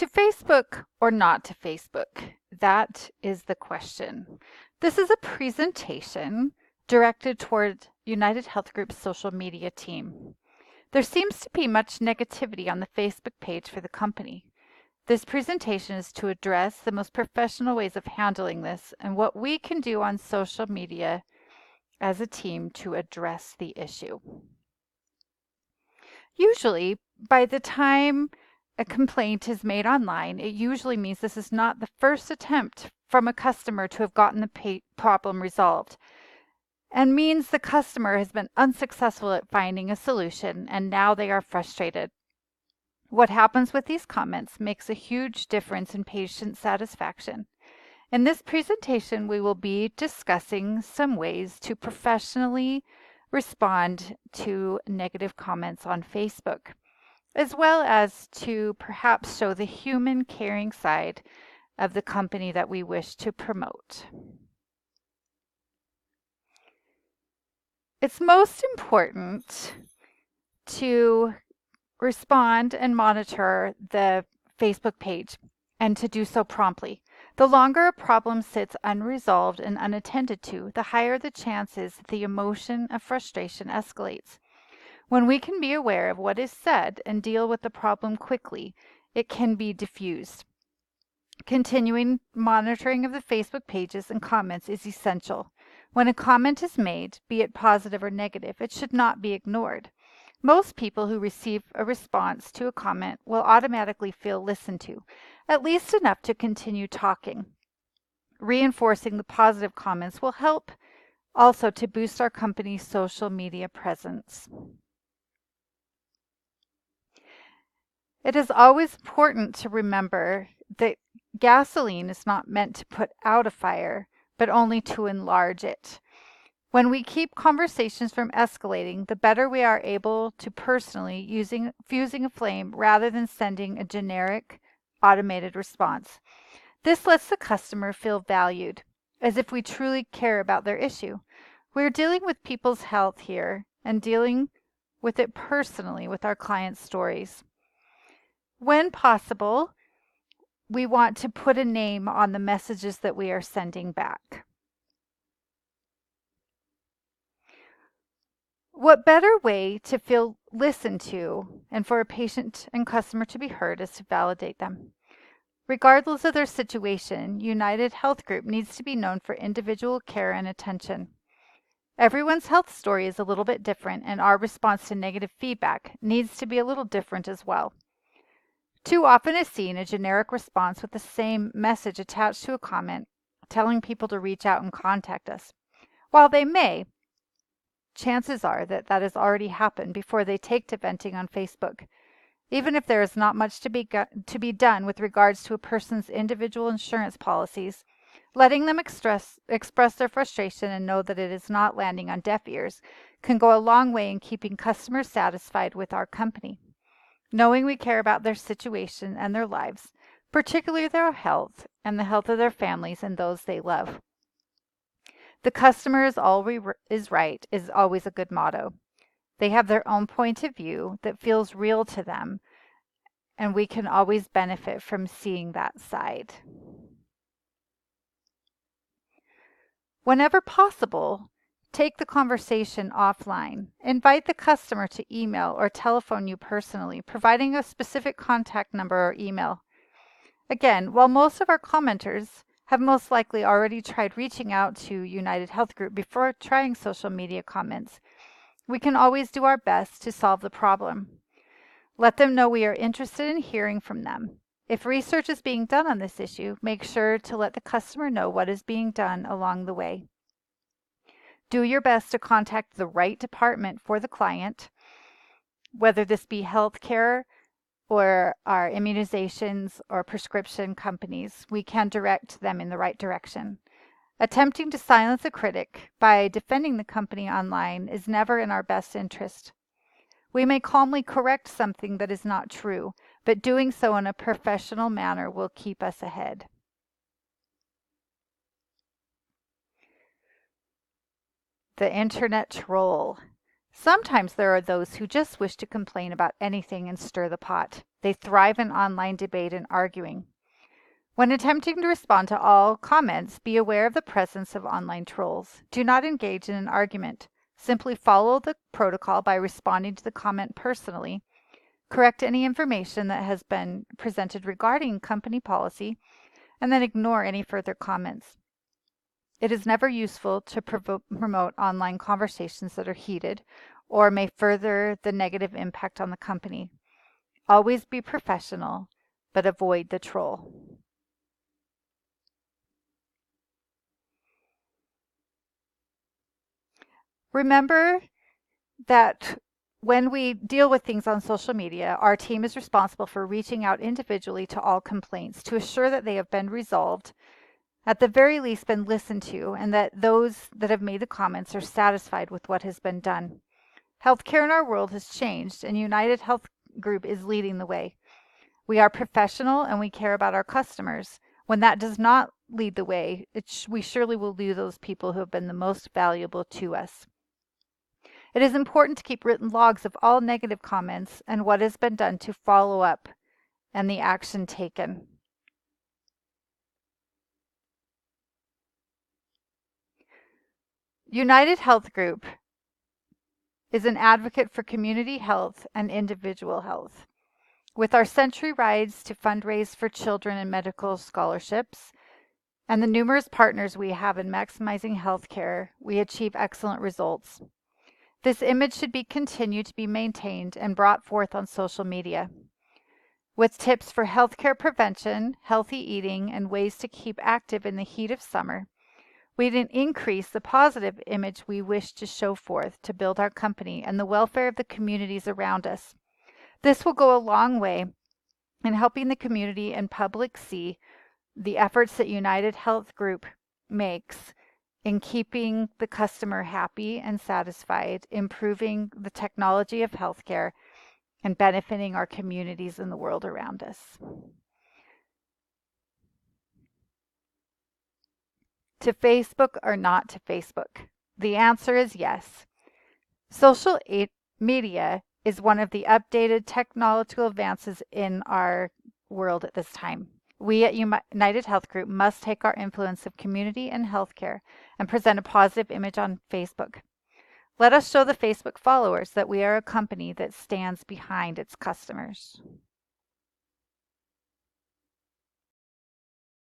To Facebook or not to Facebook? That is the question. This is a presentation directed toward United Health Group's social media team. There seems to be much negativity on the Facebook page for the company. This presentation is to address the most professional ways of handling this and what we can do on social media as a team to address the issue. Usually, by the time a complaint is made online, it usually means this is not the first attempt from a customer to have gotten the problem resolved, and means the customer has been unsuccessful at finding a solution and now they are frustrated. What happens with these comments makes a huge difference in patient satisfaction. In this presentation, we will be discussing some ways to professionally respond to negative comments on Facebook, as well as to perhaps show the human caring side of the company that we wish to promote. It's most important to respond and monitor the Facebook page and to do so promptly. The longer a problem sits unresolved and unattended to, the higher the chances that the emotion of frustration escalates. When we can be aware of what is said and deal with the problem quickly, it can be diffused. Continuing monitoring of the Facebook pages and comments is essential. When a comment is made, be it positive or negative, it should not be ignored. Most people who receive a response to a comment will automatically feel listened to, at least enough to continue talking. Reinforcing the positive comments will help also to boost our company's social media presence. It is always important to remember that gasoline is not meant to put out a fire, but only to enlarge it. When we keep conversations from escalating, the better we are able to personally fusing a flame rather than sending a generic automated response. This lets the customer feel valued, as if we truly care about their issue. We're dealing with people's health here and dealing with it personally with our clients' stories. When possible, we want to put a name on the messages that we are sending back. What better way to feel listened to and for a patient and customer to be heard is to validate them. Regardless of their situation, United Health Group needs to be known for individual care and attention. Everyone's health story is a little bit different, and our response to negative feedback needs to be a little different as well. Too often is seen a generic response with the same message attached to a comment, telling people to reach out and contact us. While they may, chances are that that has already happened before they take to venting on Facebook. Even if there is not much to be done with regards to a person's individual insurance policies, letting them express their frustration and know that it is not landing on deaf ears can go a long way in keeping customers satisfied with our company. Knowing we care about their situation and their lives, particularly their health and the health of their families and those they love. The customer is right is always a good motto. They have their own point of view that feels real to them, and we can always benefit from seeing that side. Whenever possible, take the conversation offline. Invite the customer to email or telephone you personally, providing a specific contact number or email. Again, while most of our commenters have most likely already tried reaching out to United Health Group before trying social media comments, we can always do our best to solve the problem. Let them know we are interested in hearing from them. If research is being done on this issue, make sure to let the customer know what is being done along the way. Do your best to contact the right department for the client, whether this be healthcare or our immunizations or prescription companies. We can direct them in the right direction. Attempting to silence a critic by defending the company online is never in our best interest. We may calmly correct something that is not true, but doing so in a professional manner will keep us ahead. The internet troll. Sometimes there are those who just wish to complain about anything and stir the pot. They thrive in online debate and arguing. When attempting to respond to all comments, be aware of the presence of online trolls. Do not engage in an argument. Simply follow the protocol by responding to the comment personally. Correct any information that has been presented regarding company policy, and then ignore any further comments. It is never useful to promote online conversations that are heated or may further the negative impact on the company. Always be professional, but avoid the troll. Remember that when we deal with things on social media, our team is responsible for reaching out individually to all complaints to assure that they have been resolved, at the very least been listened to, and that those that have made the comments are satisfied with what has been done. Healthcare in our world has changed, and United Health Group is leading the way. We are professional and we care about our customers. When that does not lead the way, we surely will lose those people who have been the most valuable to us. It is important to keep written logs of all negative comments and what has been done to follow up and the action taken. United Health Group is an advocate for community health and individual health. With our Century Rides to fundraise for children and medical scholarships, and the numerous partners we have in maximizing healthcare, we achieve excellent results. This image should be continued to be maintained and brought forth on social media. With tips for healthcare prevention, healthy eating, and ways to keep active in the heat of summer, we can increase the positive image we wish to show forth to build our company and the welfare of the communities around us. This will go a long way in helping the community and public see the efforts that United Health Group makes in keeping the customer happy and satisfied, improving the technology of healthcare, and benefiting our communities and the world around us. To Facebook or not to Facebook? The answer is yes. Social media is one of the updated technological advances in our world at this time. We at United Health Group must take our influence of community and healthcare and present a positive image on Facebook. Let us show the Facebook followers that we are a company that stands behind its customers.